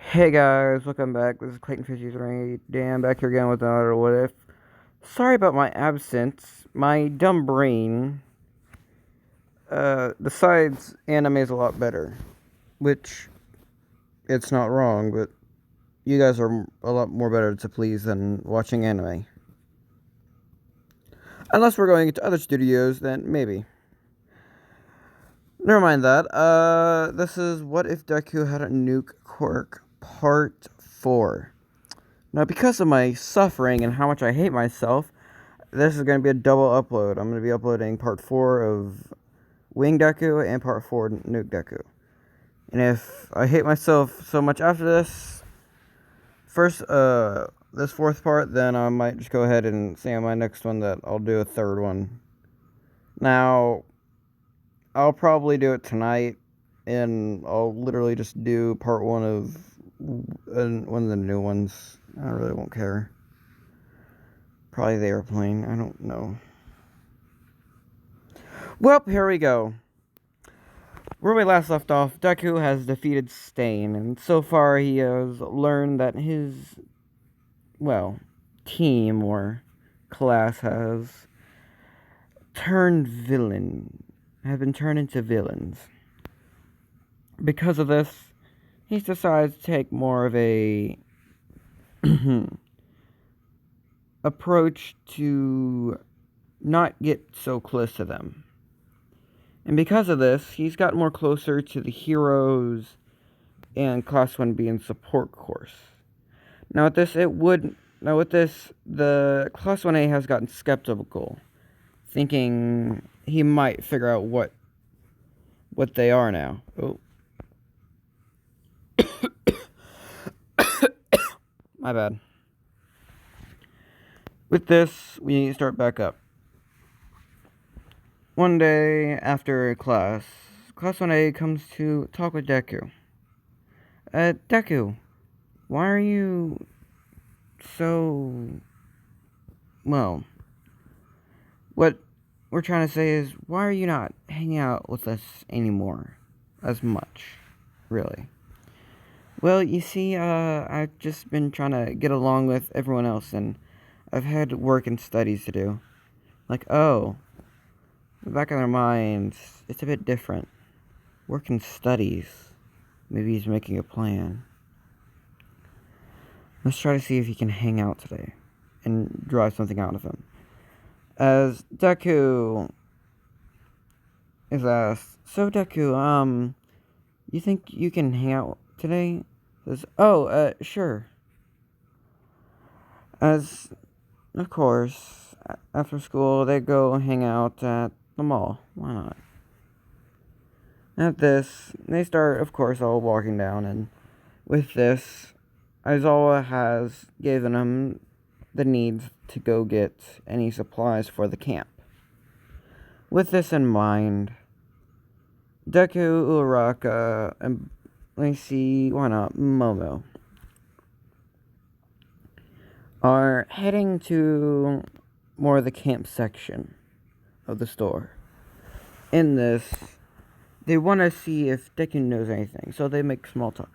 Hey guys, welcome back. This is Clayton53. Dan back here again with another What If. Sorry about my absence. My dumb brain decides anime is a lot better. Which, it's not wrong, but you guys are a lot more better to please than watching anime. Unless we're going into other studios, then maybe. Never mind that. This is What If Deku Had a Nuke Quirk, Part 4. Now, because of my suffering and how much I hate myself, this is going to be a double upload. I'm going to be uploading part 4 of Wing Deku and part 4 Nuke Deku. And if I hate myself so much after this, this fourth part, then I might just go ahead and say on my next one that I'll do a third one. Now, I'll probably do it tonight, and I'll literally just do part 1 of one of the new ones. I really won't care. Probably the airplane. I don't know. Well, here we go. Where we last left off, Deku has defeated Stain, and so far he has learned that his, team or class has have been turned into villains. Because of this, he's decided to take more of a approach to not get so close to them. And because of this, he's got more closer to the heroes and Class 1B and support course. Now with this, the Class 1A has gotten skeptical, thinking he might figure out what they are now. Oh. My bad. With this, we start back up. One day after class, Class 1A comes to talk with Deku. Deku, why are you so... Well, what we're trying to say is, why are you not hanging out with us anymore? As much, really. Well, you see, I've just been trying to get along with everyone else, and I've had work and studies to do. Like, oh, in the back of their minds, it's a bit different. Work and studies. Maybe he's making a plan. Let's try to see if he can hang out today and drive something out of him. As Deku is asked, so Deku, you think you can hang out today? Says, oh, sure. As, of course, after school, they go hang out at the mall. Why not? At this, they start, of course, all walking down, and with this, Aizawa has given him the needs to go get any supplies for the camp. With this in mind, Deku, Uraraka, and Momo are heading to more of the camp section of the store. In this, they want to see if Deku knows anything, so they make small talk.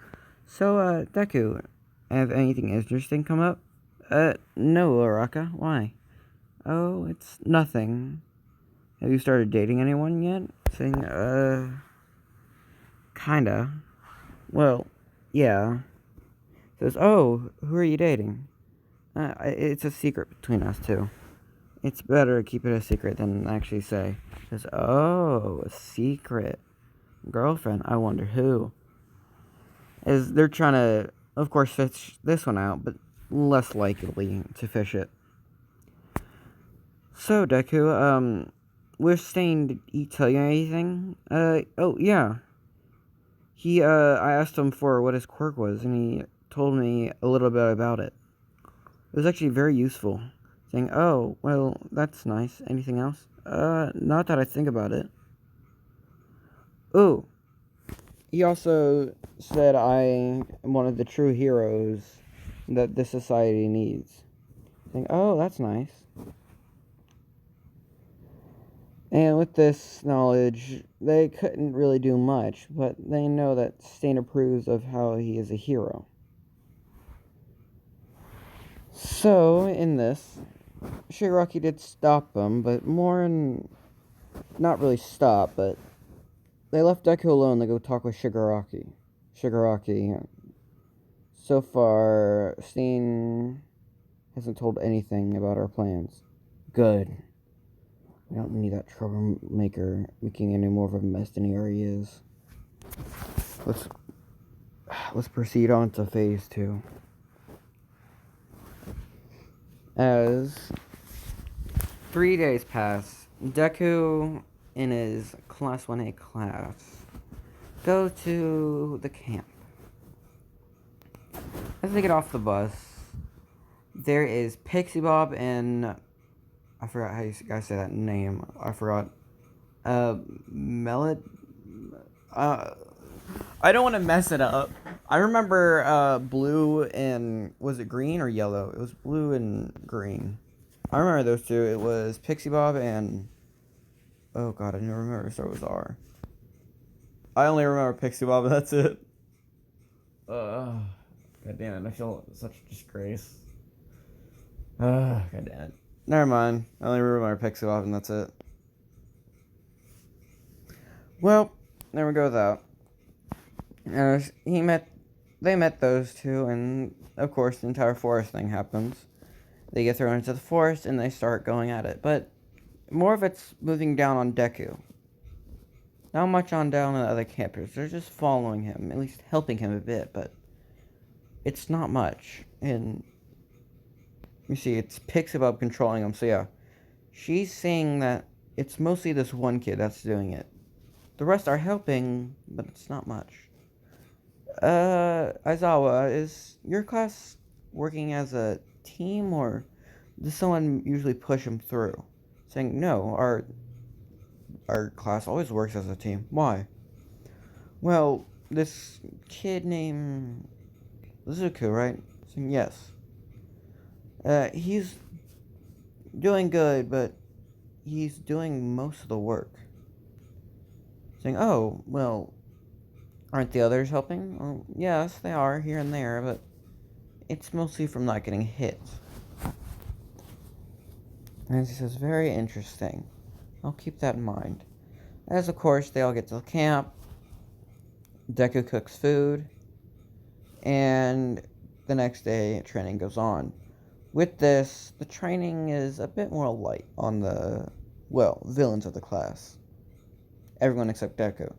So, Deku, have anything interesting come up? No, Uraraka. Why? Oh, it's nothing. Have you started dating anyone yet? Saying, kinda. Well, yeah. Says, oh, who are you dating? It's a secret between us two. It's better to keep it a secret than actually say. Says, oh, a secret. Girlfriend, I wonder who. As they're trying to, of course, fish this one out, but less likely to fish it. So, Deku, we're staying, did he tell you anything? Oh, yeah. I asked him for what his quirk was, and he told me a little bit about it. It was actually very useful. Saying, oh, well, that's nice. Anything else? Not that I think about it. Oh, he also said I am one of the true heroes that this society needs. Saying, oh, that's nice. And with this knowledge, they couldn't really do much, but they know that Stain approves of how he is a hero. So, in this, Shigaraki did stop them, but not really stop, but they left Deku alone to go talk with Shigaraki. Shigaraki, so far, Steen hasn't told anything about our plans. Good. We don't need that troublemaker making any more of a mess than he already is. Let's proceed on to phase 2. As 3 days pass, Deku and his Class 1A class go to the camp. As they get off the bus, there is Pixie Bob and I forgot how you guys say that name. I forgot. Melod. I don't want to mess it up. I remember blue and was it green or yellow? It was blue and green. I remember those two. It was Pixie Bob and oh god, I never remember. So it was R. I only remember Pixie Bob, and that's it. God damn it! I feel such a disgrace. God damn it. Never mind. I only remember Pixie Bob, and that's it. Well, there we go with that. They met those two, and of course the entire forest thing happens. They get thrown into the forest, and they start going at it. But more of it's moving down on Deku. Not much on down on the other campers. They're just following him, at least helping him a bit, but it's not much. And you see, it's Pixie Bob controlling him, so yeah. She's saying that it's mostly this one kid that's doing it. The rest are helping, but it's not much. Aizawa, is your class working as a team, or does someone usually push him through? Saying, no, our class always works as a team. Why? Well, this kid named Zuko, right? Saying, yes. He's doing good, but he's doing most of the work. Saying, oh, well, aren't the others helping? Well, yes, they are here and there, but it's mostly from not getting hit. And he says, very interesting. I'll keep that in mind. As of course, they all get to the camp. Deku cooks food. And the next day, training goes on. With this, the training is a bit more light on the, villains of the class. Everyone except Deku.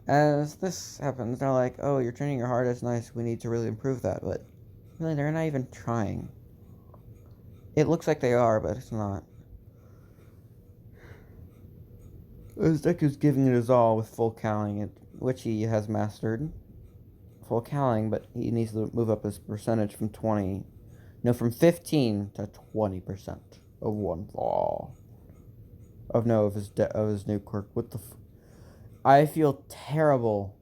As this happens, they're like, oh, you're training your hardest, nice, we need to really improve that, but really, they're not even trying. It looks like they are, but it's not. As Deku's giving it his all with full cowling, which he has mastered. Full cowling, but he needs to move up his percentage from 15 to 20% of one fall. Of his new quirk. What the I feel terrible.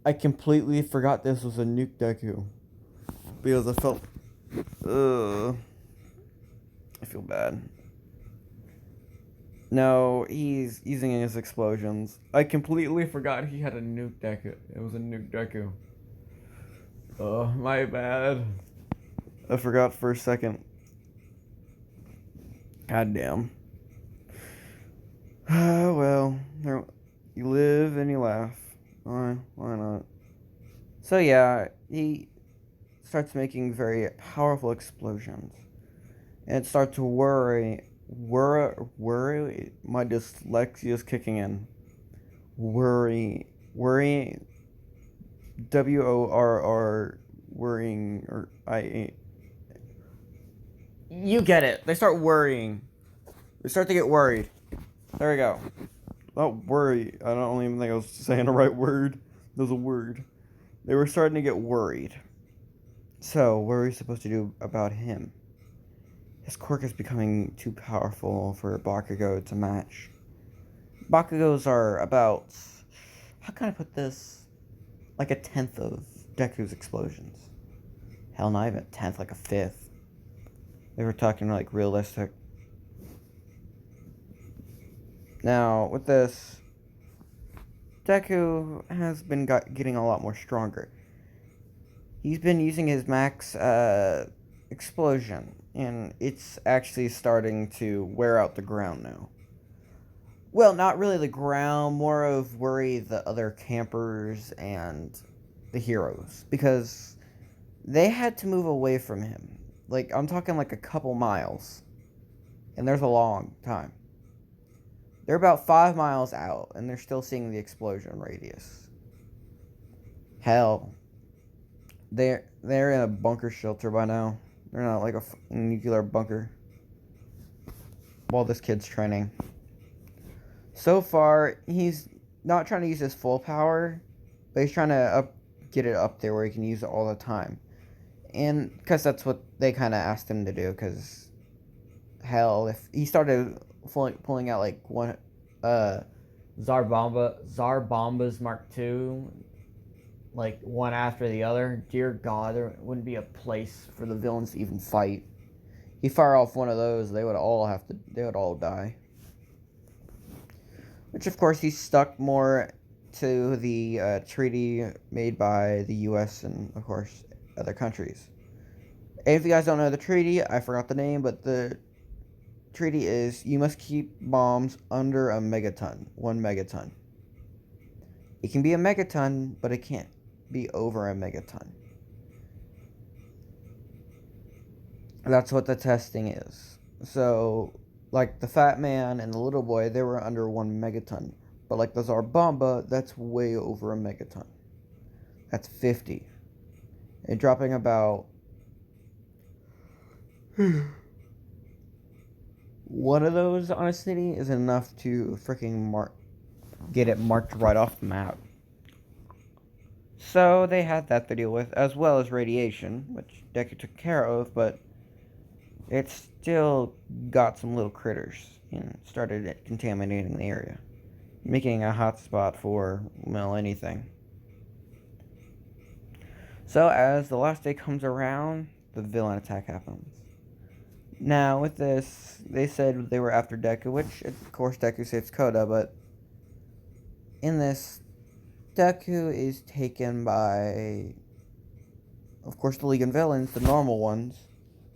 I completely forgot this was a nuke Deku. Because I felt... I feel bad. No, he's using his explosions. I completely forgot he had a nuke Deku. It was a nuke Deku. Oh, my bad. I forgot for a second. God damn. Well, you live and you laugh. Why not? So yeah, he starts making very powerful explosions. And starts to worry. My dyslexia is kicking in. Worry. WORR. Worrying. Or You get it. They start worrying. They start to get worried. There we go. Not worry. I don't even think I was saying the right word. There's a word. They were starting to get worried. So, what are we supposed to do about him? His quirk is becoming too powerful for Bakugo to match. Bakugos are about... How can I put this? Like a tenth of Deku's explosions. Hell, not even a tenth, like a fifth. They were talking like realistic. Now, with this, Deku has been getting a lot more stronger. He's been using his max explosion, and it's actually starting to wear out the ground now. Well, not really the ground, more of worry the other campers and the heroes, because they had to move away from him. Like, I'm talking like a couple miles, and there's a long time. They're about 5 miles out, and they're still seeing the explosion radius. Hell, they're in a bunker shelter by now. They're not like a nuclear bunker. While this kid's training. So far, he's not trying to use his full power, but he's trying to get it up there where he can use it all the time. And because that's what they kind of asked him to do, because hell, if he started pulling out like one Zarbombas Mark II, like one after the other, dear God, there wouldn't be a place for the villains to even fight. He fire off one of those, they would all die. Which of course he's stuck more to the treaty made by the U.S. and of course other countries. And if you guys don't know the treaty, I forgot the name, but the treaty is you must keep bombs under a megaton, 1 megaton. It can be a megaton, but it can't be over a megaton. That's what the testing is. So, like the fat man and the little boy, they were under 1 megaton. But like the Zarbomba, that's way over a megaton. That's 50. And dropping about one of those on a city is enough to freaking get it marked right off the map. So they had that to deal with, as well as radiation, which Deku took care of, but it still got some little critters and started contaminating the area, making a hot spot for, well, anything. So as the last day comes around, the villain attack happens. Now, with this, they said they were after Deku, which, of course, Deku saves Koda, but in this, Deku is taken by, of course, the League of Villains, the normal ones,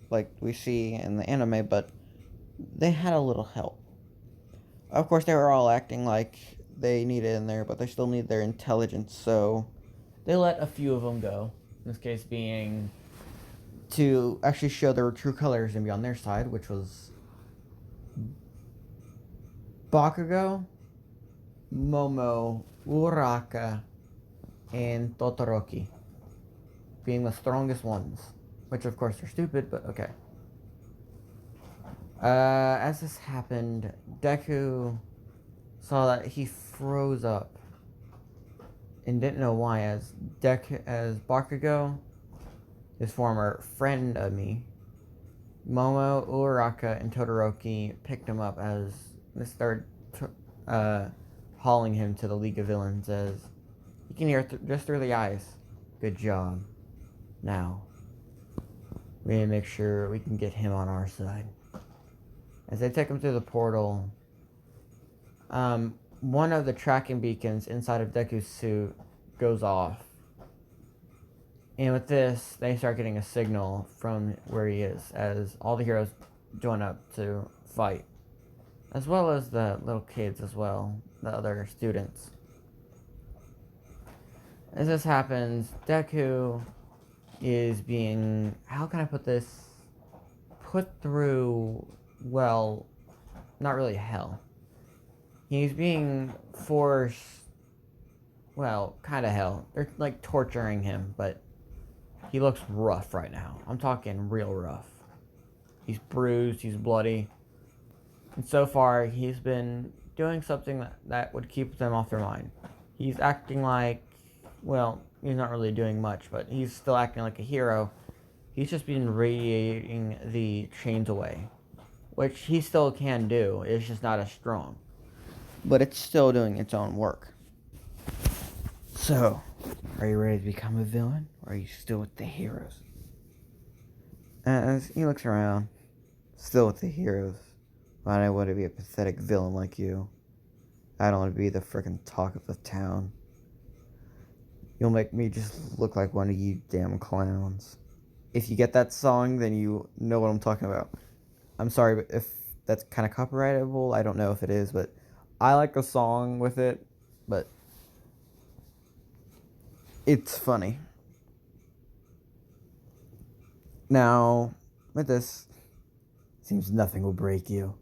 like we see in the anime, but they had a little help. Of course, they were all acting like they need it in there, but they still need their intelligence, so they let a few of them go. In this case being to actually show their true colors and be on their side, which was Bakugo, Momo, Uraka, and Todoroki being the strongest ones. Which, of course, are stupid, but okay. As this happened, Deku saw that he froze up and didn't know why, as Bakugo, his former friend of me, Momo, Uraka, and Todoroki picked him up as they started hauling him to the League of Villains, as you can hear just through the eyes. Good job. Now, we need to make sure we can get him on our side. As they take him through the portal, one of the tracking beacons inside of Deku's suit goes off. And with this, they start getting a signal from where he is, as all the heroes join up to fight. As well as the little kids as well, the other students. As this happens, Deku is being, how can I put this, put through, well, not really hell. He's being forced, well, kind of hell. They're like torturing him, but he looks rough right now. I'm talking real rough. He's bruised, he's bloody. And so far, he's been doing something that would keep them off their mind. He's acting like, well, he's not really doing much, but he's still acting like a hero. He's just been radiating the chains away, which he still can do. It's just not as strong. But it's still doing its own work. So, are you ready to become a villain, or are you still with the heroes? As he looks around, still with the heroes. I don't want to be a pathetic villain like you. I don't want to be the frickin' talk of the town. You'll make me just look like one of you damn clowns. If you get that song, then you know what I'm talking about. I'm sorry if that's kind of copyrightable. I don't know if it is, but I like the song with it, but it's funny. Now, with this, seems nothing will break you.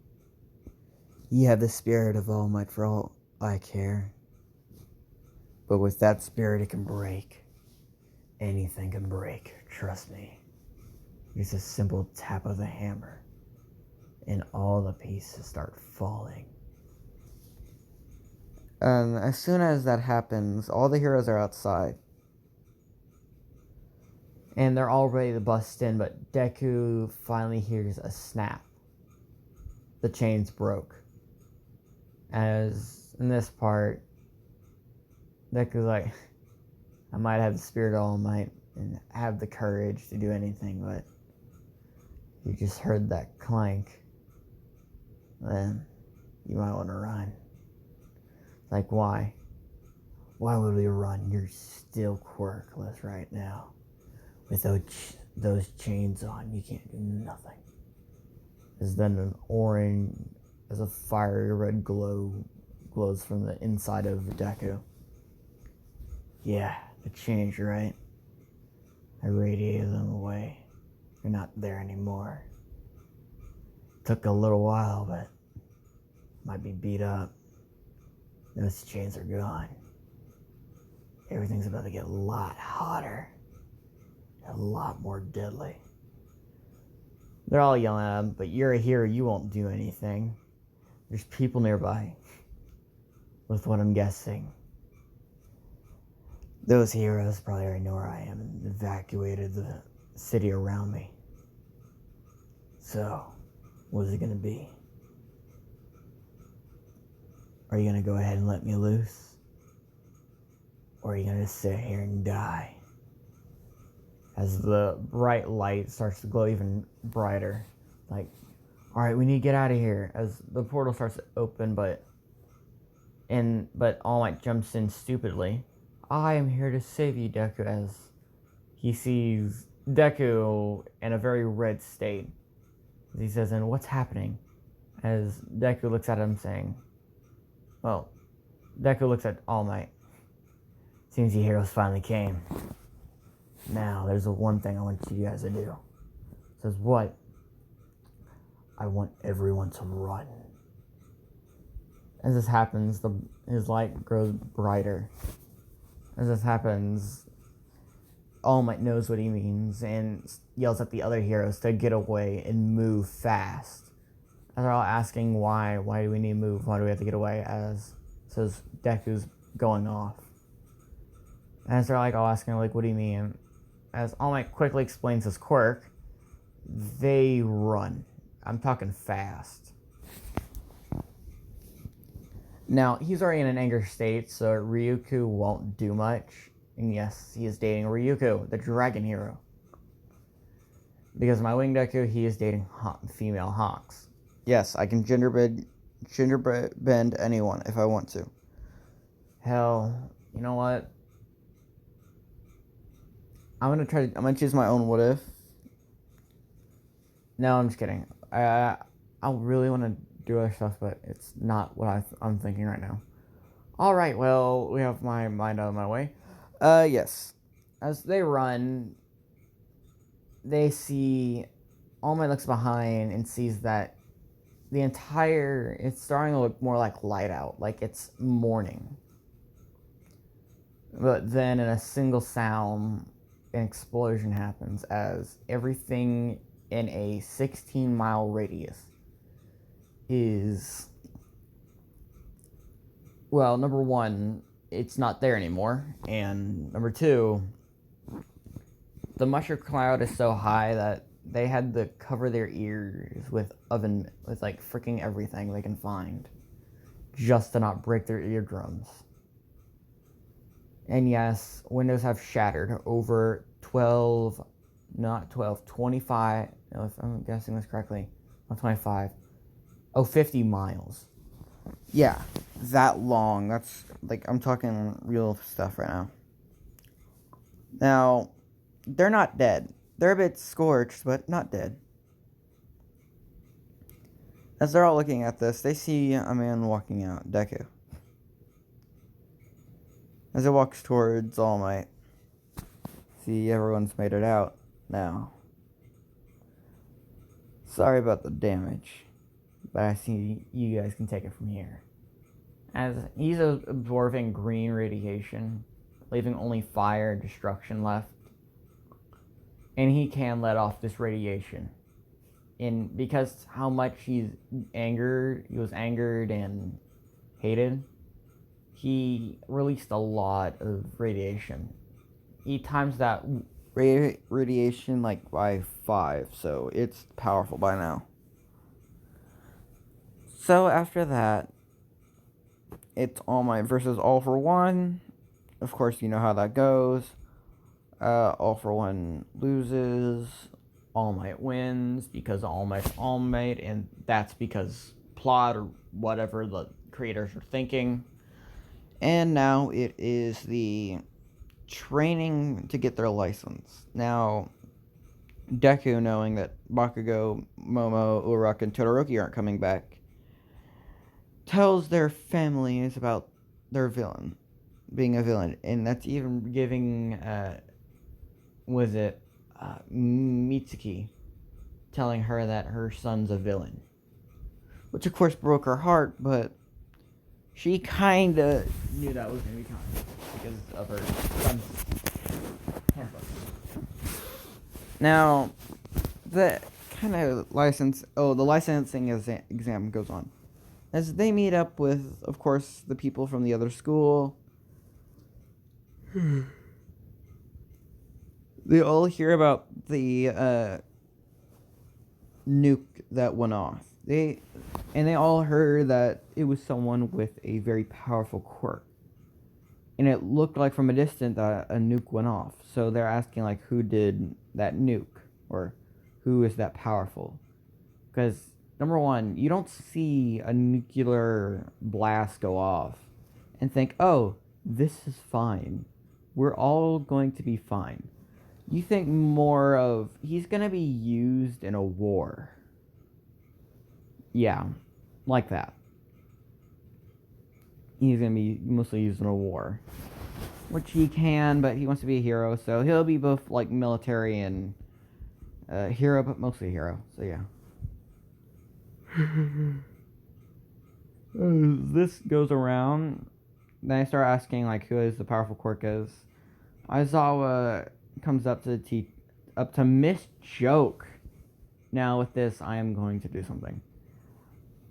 You have the spirit of All Might for all I care. But with that spirit, it can break. Anything can break, trust me. It's a simple tap of the hammer, and all the pieces start falling. And as soon as that happens, all the heroes are outside. And they're all ready to bust in, but Deku finally hears a snap. The chains broke. As in this part, Deku's like, I might have the spirit of All Might and have the courage to do anything, but you just heard that clank. Then you might want to run. Like, why? Why would we run? You're still quirkless right now. With those chains on, you can't do nothing. As then an orange, as a fiery red glows from the inside of Deku. Yeah, the chains, right? I radiated them away. You're not there anymore. Took a little while, but might be beat up. Those chains are gone. Everything's about to get a lot hotter. A lot more deadly. They're all yelling at him, but you're a hero, you won't do anything. There's people nearby. With what I'm guessing. Those heroes probably already know where I am and evacuated the city around me. So, what is it gonna be? Are you gonna go ahead and let me loose? Or are you gonna just sit here and die? As the bright light starts to glow even brighter. Like, alright, we need to get out of here. As the portal starts to open, but All Might jumps in stupidly. I am here to save you, Deku, as he sees Deku in a very red state. As he says, and what's happening? As Deku looks at him saying, well, Deku looks at All Might. Seems you heroes finally came. Now, there's the one thing I want you guys to do. Says, what? I want everyone to run. As this happens, his light grows brighter. As this happens, All Might knows what he means and yells at the other heroes to get away and move fast. And they're all asking why. Why do we need to move? Why do we have to get away? As says Deku's going off. As they're like all asking, like, what do you mean? As All Might quickly explains his quirk, they run. I'm talking fast. Now, he's already in an anger state, so Ryuko won't do much. And yes, he is dating Ryuko, the dragon hero. Because my wing Deku, he is dating female hawks. Yes, I can gender bend anyone if I want to. Hell, you know what? I'm gonna choose my own what if. No, I'm just kidding. I really want to do other stuff, but it's not what I'm thinking right now. Alright, well, we have my mind out of my way. Yes. As they run, they see... All Might looks behind and sees that it's starting to look more like light out, like it's morning. But then in a single sound, an explosion happens as everything in a 16-mile radius is... Well, number one, it's not there anymore. And number two, the mushroom cloud is so high that they had to cover their ears with like freaking everything they can find just to not break their eardrums. And yes, windows have shattered over 25, if I'm guessing this correctly, not 25, 50 miles. Yeah, that long. That's, like, I'm talking real stuff right now. Now, they're not dead. They're a bit scorched, but not dead. As they're all looking at this, they see a man walking out, Deku. As he walks towards All Might, see everyone's made it out now. Sorry about the damage, but I see you guys can take it from here. As he's absorbing green radiation, leaving only fire and destruction left, and he can let off this radiation. And because how much he was angered and hated, he released a lot of radiation. He times that radiation like by 5, so it's powerful by now. So after that, it's All Might versus All for One. Of course, you know how that goes. All for One loses. All Might wins because All Might's All Might, and that's because plot or whatever the creators are thinking. And now it is the training to get their license. Now, Deku, knowing that Bakugo, Momo, Uraraka, and Todoroki aren't coming back, tells their families about their villain being a villain, and that's even giving Mitsuki telling her that her son's a villain, which of course broke her heart, but she kinda knew that was gonna be coming because of her son's handbook. Now, the kind of the licensing exam goes on. As they meet up with, of course, the people from the other school, they all hear about the nuke that went off. They all heard that it was someone with a very powerful quirk. And it looked like from a distance that a nuke went off. So they're asking like who did that nuke, or who is that powerful? Because number one, you don't see a nuclear blast go off and think, oh, this is fine. We're all going to be fine. You think more of, he's going to be used in a war. Yeah, like that. He's going to be mostly used in a war. Which he can, but he wants to be a hero, so he'll be both like military and hero, but mostly hero, so yeah. This goes around. Then I start asking like who is the powerful quirk is. Aizawa comes up to Miss Joke. Now with this, I am going to do something.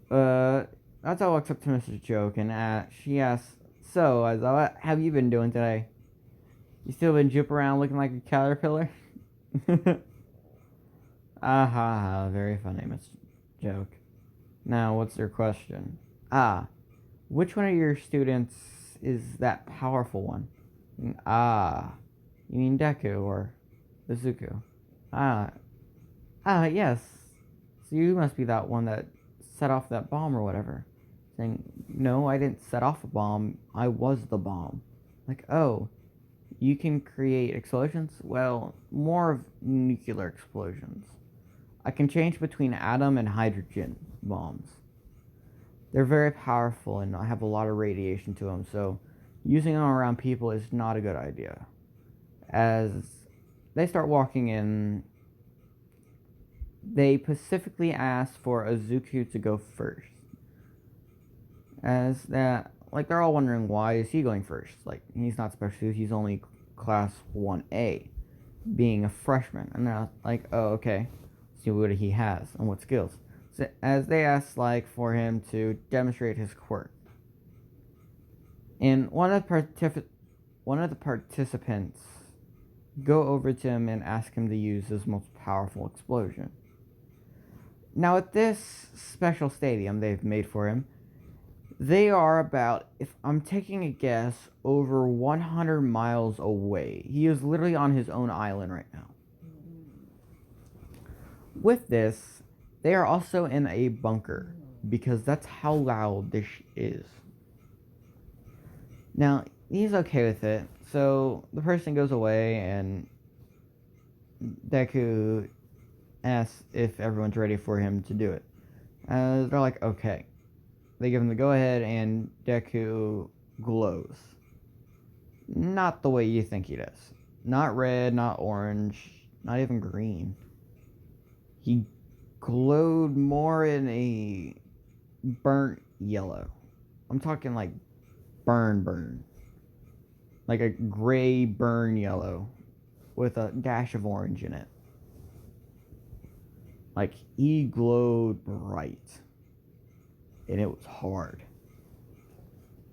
Aizawa walks up to Mrs. Joke and she asks, "So Aizawa, how have you been doing today? You still been jumping around looking like a caterpillar?" Ah, very funny, Miss Joke. Now, what's your question? Which one of your students is that powerful one? You mean Deku or Izuku? Yes. So you must be that one that set off that bomb or whatever. Saying, no, I didn't set off a bomb. I was the bomb. Like, oh, you can create explosions? Well, more of nuclear explosions. I can change between atom and hydrogen bombs. They're very powerful and have a lot of radiation to them, so using them around people is not a good idea. As they start walking in, they specifically ask for Izuku to go first. As that, like, they're all wondering why is he going first? Like, he's not special, he's only class 1A, being a freshman. And they're like, oh, okay. See what he has and what skills. So, as they ask, like, for him to demonstrate his quirk. And one of the participants go over to him and ask him to use his most powerful explosion. Now, at this special stadium they've made for him, they are about, if I'm taking a guess, over 100 miles away. He is literally on his own island right now. With this, they are also in a bunker, because that's how loud this is. Now, he's okay with it, so the person goes away, and Deku asks if everyone's ready for him to do it. They're like, okay. They give him the go-ahead, and Deku glows. Not the way you think he does. Not red, not orange, not even green. He glowed more in a burnt yellow. I'm talking like burn. Like a gray burn yellow with a dash of orange in it. Like, he glowed bright. And it was hard.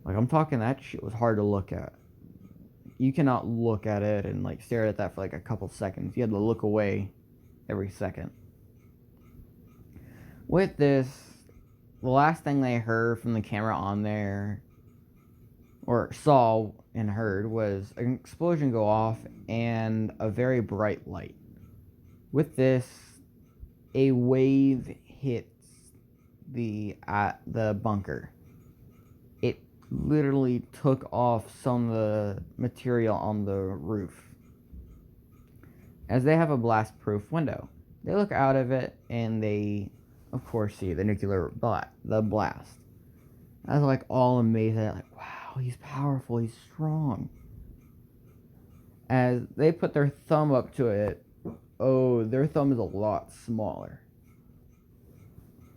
Like, I'm talking that shit was hard to look at. You cannot look at it and, like, stare at that for, like, a couple seconds. You had to look away every second. With this, the last thing they heard from the camera on there, or saw and heard, was an explosion go off and a very bright light. With this, a wave hits the bunker. It literally took off some of the material on the roof. As they have a blast-proof window, they look out of it and they, of course, see the nuclear blast. I was like all amazed at it, like, wow, he's powerful, he's strong. As they put their thumb up to it, oh, their thumb is a lot smaller.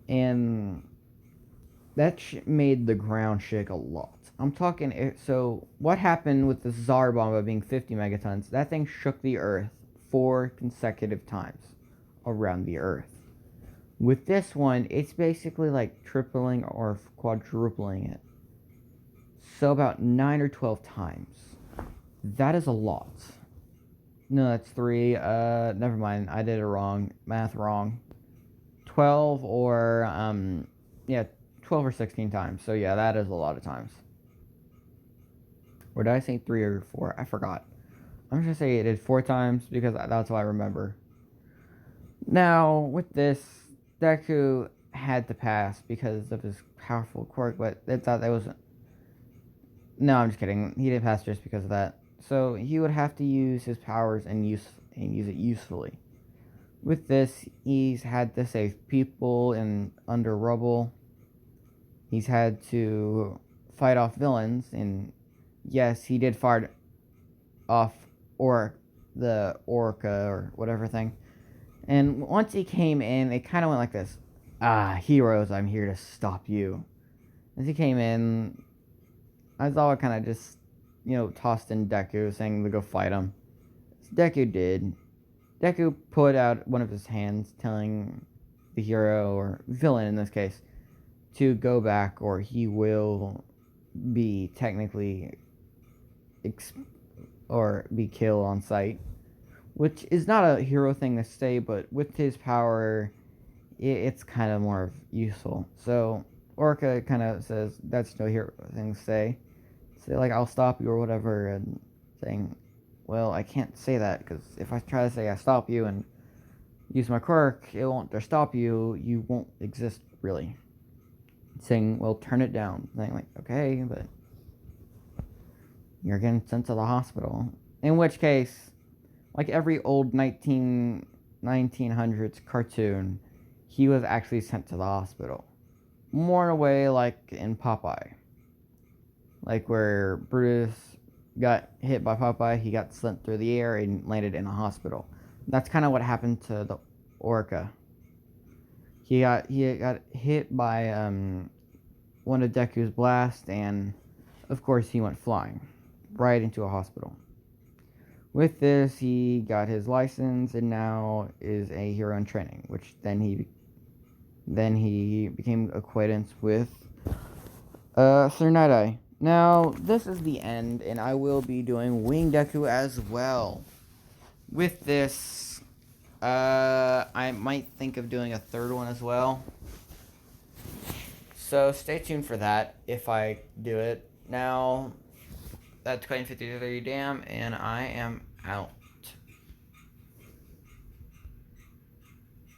And that made the ground shake a lot. I'm talking, so what happened with the Tsar Bomba being 50 megatons? That thing shook the Earth 4 consecutive times around the Earth. With this one, it's basically like tripling or quadrupling it. So about 9 or 12 times. That is a lot. No, that's 3. Never mind. I did it wrong. Math wrong. 12 or, 12 or 16 times. So yeah, that is a lot of times. Or did I say 3 or 4? I forgot. I'm just gonna say it did 4 times because that's what I remember. Now, with this, Deku had to pass because of his powerful quirk, but they thought that was... No, I'm just kidding. He didn't pass just because of that. So he would have to use his powers and use it usefully. With this, he's had to save people under rubble. He's had to fight off villains, and yes, he did fire off the Orca or whatever thing. And once he came in, it kind of went like this. Heroes, I'm here to stop you. As he came in, I saw it kind of just, tossed in Deku, saying to go fight him. So Deku did. Deku put out one of his hands, telling the hero, or villain in this case, to go back or he will be technically be killed on sight. Which is not a hero thing to say, but with his power, it's kind of more useful. So Orca kind of says that's no hero thing to say. Say like, I'll stop you or whatever, and saying, well, I can't say that because if I try to say I stop you and use my quirk, it won't just stop you. You won't exist really. Saying, well, turn it down. Saying like, okay, but you're getting sent to the hospital. In which case, like every old 1900s cartoon, he was actually sent to the hospital. More in a way like in Popeye. Like where Brutus got hit by Popeye, he got sent through the air and landed in a hospital. That's kind of what happened to the Orca. He got hit by one of Deku's blasts, and of course he went flying right into a hospital. With this, he got his license and now is a hero in training, which then he became acquaintance with Sir Night-Eye. Now, this is the end, and I will be doing Wing Deku as well. With this, I might think of doing a third one as well. So stay tuned for that if I do it. Now, that's Quentin 53 Dam, and I am out.